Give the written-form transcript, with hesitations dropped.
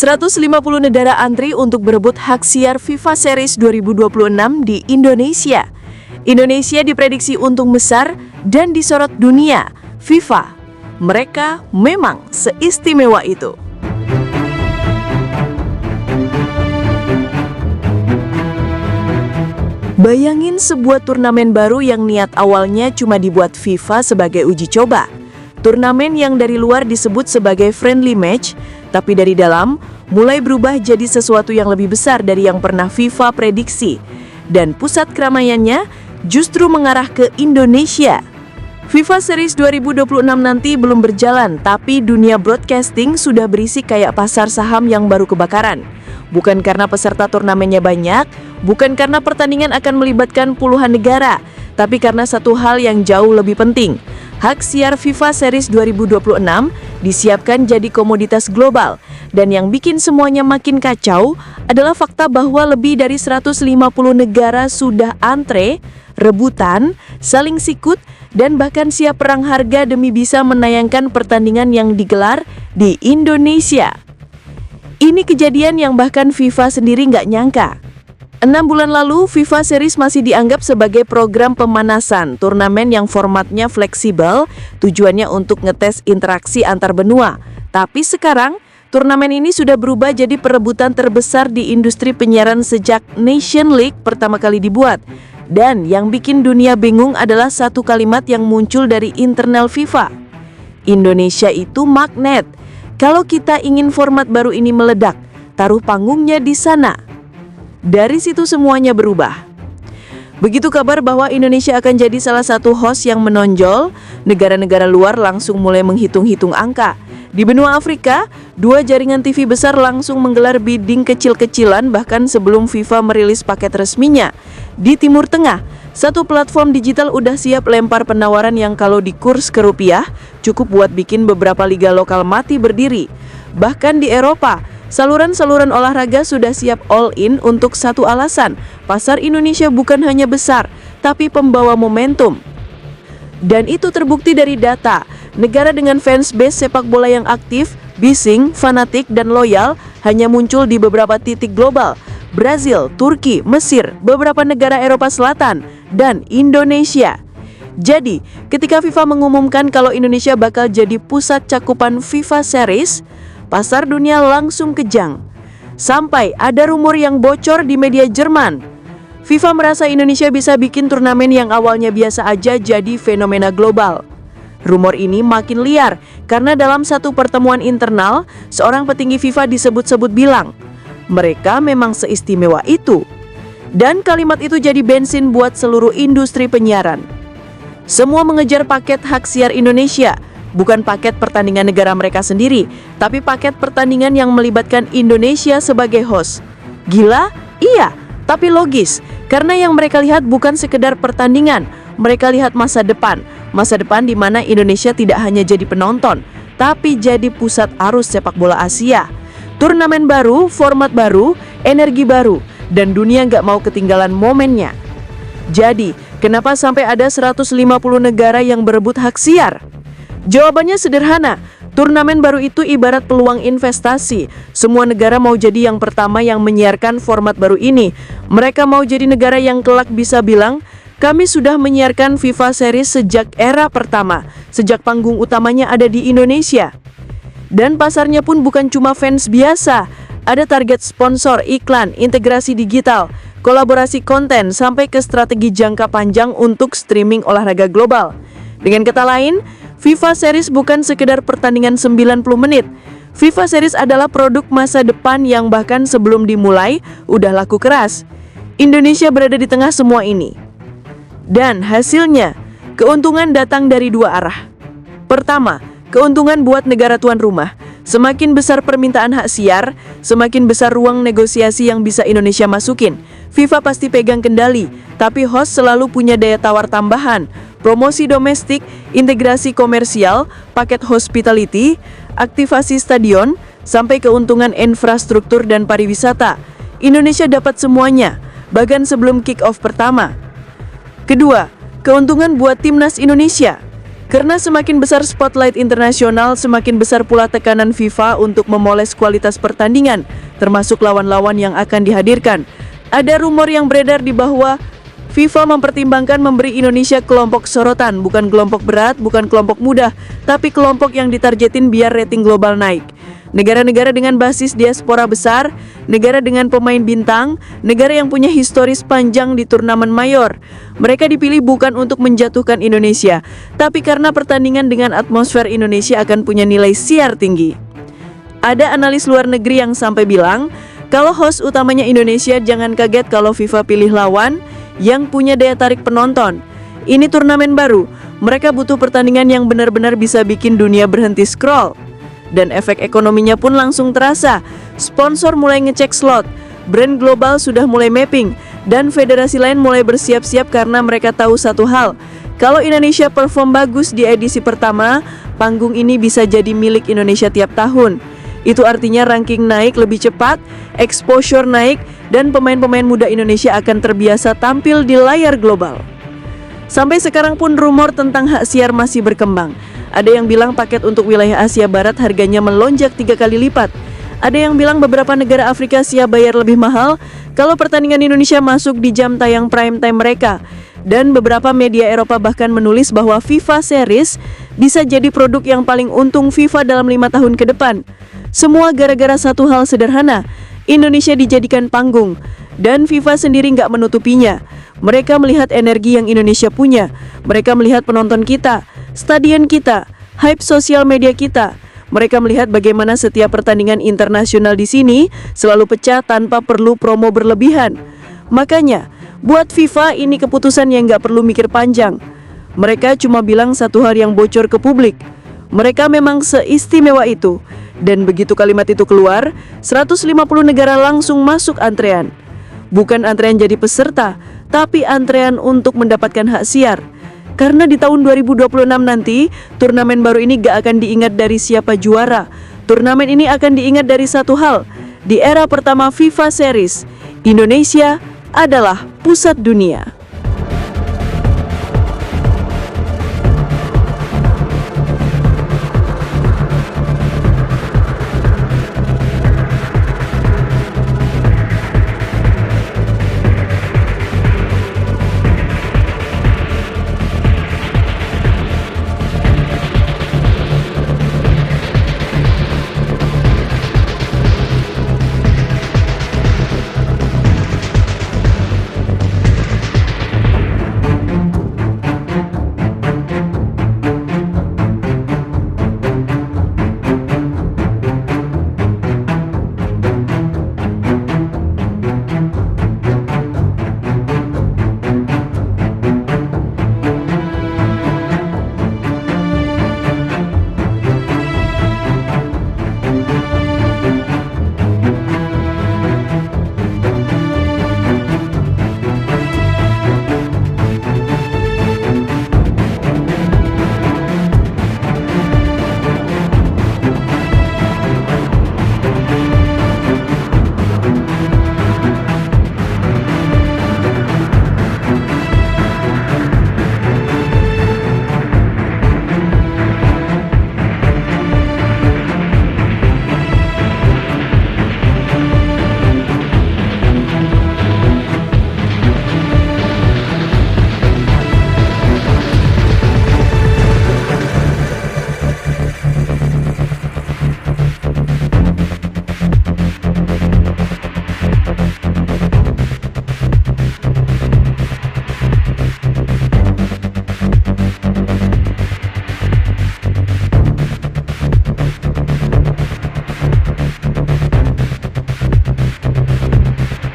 150 negara antri untuk berebut hak siar FIFA Series 2026 di Indonesia. Indonesia diprediksi untung besar dan disorot dunia. FIFA, mereka memang seistimewa itu. Bayangin sebuah turnamen baru yang niat awalnya cuma dibuat FIFA sebagai uji coba. Turnamen yang dari luar disebut sebagai friendly match, tapi dari dalam mulai berubah jadi sesuatu yang lebih besar dari yang pernah FIFA prediksi. Dan pusat keramaiannya justru mengarah ke Indonesia. FIFA Series 2026 nanti belum berjalan, tapi dunia broadcasting sudah berisik kayak pasar saham yang baru kebakaran. Bukan karena peserta turnamennya banyak, bukan karena pertandingan akan melibatkan puluhan negara, tapi karena satu hal yang jauh lebih penting. Hak siar FIFA Series 2026 disiapkan jadi komoditas global, dan yang bikin semuanya makin kacau adalah fakta bahwa lebih dari 150 negara sudah antre, rebutan, saling sikut, dan bahkan siap perang harga demi bisa menayangkan pertandingan yang digelar di Indonesia. Ini kejadian yang bahkan FIFA sendiri nggak nyangka. 6 bulan lalu, FIFA Series masih dianggap sebagai program pemanasan, turnamen yang formatnya fleksibel, tujuannya untuk ngetes interaksi antar benua. Tapi sekarang, turnamen ini sudah berubah jadi perebutan terbesar di industri penyiaran sejak Nation League pertama kali dibuat. Dan yang bikin dunia bingung adalah satu kalimat yang muncul dari internal FIFA. Indonesia itu magnet. Kalau kita ingin format baru ini meledak, taruh panggungnya di sana. Dari situ semuanya berubah. Begitu kabar bahwa Indonesia akan jadi salah satu host yang menonjol, negara-negara luar langsung mulai menghitung-hitung angka. Di benua Afrika, 2 jaringan TV besar langsung menggelar bidding kecil-kecilan bahkan sebelum FIFA merilis paket resminya. Di Timur Tengah, satu platform digital udah siap lempar penawaran yang kalau dikurs ke rupiah, cukup buat bikin beberapa liga lokal mati berdiri. Bahkan di Eropa, saluran-saluran olahraga sudah siap all in untuk satu alasan, pasar Indonesia bukan hanya besar, tapi pembawa momentum. Dan itu terbukti dari data, negara dengan fans base sepak bola yang aktif, bising, fanatik, dan loyal hanya muncul di beberapa titik global. Brazil, Turki, Mesir, beberapa negara Eropa Selatan, dan Indonesia. Jadi, ketika FIFA mengumumkan kalau Indonesia bakal jadi pusat cakupan FIFA Series, pasar dunia langsung kejang. Sampai ada rumor yang bocor di media Jerman. FIFA merasa Indonesia bisa bikin turnamen yang awalnya biasa aja jadi fenomena global. Rumor ini makin liar karena dalam satu pertemuan internal, seorang petinggi FIFA disebut-sebut bilang, mereka memang seistimewa itu. Dan kalimat itu jadi bensin buat seluruh industri penyiaran. Semua mengejar paket hak siar Indonesia. Bukan paket pertandingan negara mereka sendiri, tapi paket pertandingan yang melibatkan Indonesia sebagai host. Gila? Iya, tapi logis. Karena yang mereka lihat bukan sekedar pertandingan, mereka lihat masa depan. Masa depan di mana Indonesia tidak hanya jadi penonton, tapi jadi pusat arus sepak bola Asia. Turnamen baru, format baru, energi baru, dan dunia nggak mau ketinggalan momennya. Jadi, kenapa sampai ada 150 negara yang berebut hak siar? Jawabannya sederhana, turnamen baru itu ibarat peluang investasi. Semua negara mau jadi yang pertama yang menyiarkan format baru ini. Mereka mau jadi negara yang kelak bisa bilang, kami sudah menyiarkan FIFA Series sejak era pertama, sejak panggung utamanya ada di Indonesia. Dan pasarnya pun bukan cuma fans biasa, ada target sponsor, iklan, integrasi digital, kolaborasi konten, sampai ke strategi jangka panjang untuk streaming olahraga global. Dengan kata lain, FIFA Series bukan sekedar pertandingan 90 menit. FIFA Series adalah produk masa depan yang bahkan sebelum dimulai udah laku keras. Indonesia berada di tengah semua ini. Dan hasilnya, keuntungan datang dari dua arah. Pertama, keuntungan buat negara tuan rumah. Semakin besar permintaan hak siar, semakin besar ruang negosiasi yang bisa Indonesia masukin. FIFA pasti pegang kendali, tapi host selalu punya daya tawar tambahan. Promosi domestik, integrasi komersial, paket hospitality, aktivasi stadion, sampai keuntungan infrastruktur dan pariwisata. Indonesia dapat semuanya, bahkan sebelum kick-off pertama. Kedua, keuntungan buat timnas Indonesia. Karena semakin besar spotlight internasional, semakin besar pula tekanan FIFA untuk memoles kualitas pertandingan, termasuk lawan-lawan yang akan dihadirkan. Ada rumor yang beredar di bahwa FIFA mempertimbangkan memberi Indonesia kelompok sorotan, bukan kelompok berat, bukan kelompok mudah, tapi kelompok yang ditargetin biar rating global naik. Negara-negara dengan basis diaspora besar, negara dengan pemain bintang, negara yang punya historis panjang di turnamen mayor. Mereka dipilih bukan untuk menjatuhkan Indonesia, tapi karena pertandingan dengan atmosfer Indonesia akan punya nilai siar tinggi. Ada analis luar negeri yang sampai bilang, kalau host utamanya Indonesia, jangan kaget kalau FIFA pilih lawan yang punya daya tarik penonton. Ini turnamen baru, mereka butuh pertandingan yang benar-benar bisa bikin dunia berhenti scroll. Dan efek ekonominya pun langsung terasa. Sponsor mulai ngecek slot, brand global sudah mulai mapping, dan federasi lain mulai bersiap-siap karena mereka tahu satu hal. Kalau Indonesia perform bagus di edisi pertama, panggung ini bisa jadi milik Indonesia tiap tahun. Itu artinya ranking naik lebih cepat, exposure naik, dan pemain-pemain muda Indonesia akan terbiasa tampil di layar global. Sampai sekarang pun rumor tentang hak siar masih berkembang. Ada yang bilang paket untuk wilayah Asia Barat harganya melonjak 3 kali lipat. Ada yang bilang beberapa negara Afrika siap bayar lebih mahal kalau pertandingan Indonesia masuk di jam tayang prime time mereka. Dan beberapa media Eropa bahkan menulis bahwa FIFA Series bisa jadi produk yang paling untung FIFA dalam 5 tahun ke depan. Semua gara-gara satu hal sederhana, Indonesia dijadikan panggung, dan FIFA sendiri nggak menutupinya. Mereka melihat energi yang Indonesia punya, mereka melihat penonton kita, stadion kita, hype sosial media kita. Mereka melihat bagaimana setiap pertandingan internasional di sini selalu pecah tanpa perlu promo berlebihan. Makanya, buat FIFA ini keputusan yang nggak perlu mikir panjang. Mereka cuma bilang satu hal yang bocor ke publik. Mereka memang seistimewa itu. Dan begitu kalimat itu keluar, 150 negara langsung masuk antrean. Bukan antrean jadi peserta, tapi antrean untuk mendapatkan hak siar. Karena di tahun 2026 nanti, turnamen baru ini gak akan diingat dari siapa juara. Turnamen ini akan diingat dari satu hal. Di era pertama FIFA Series, Indonesia adalah pusat dunia.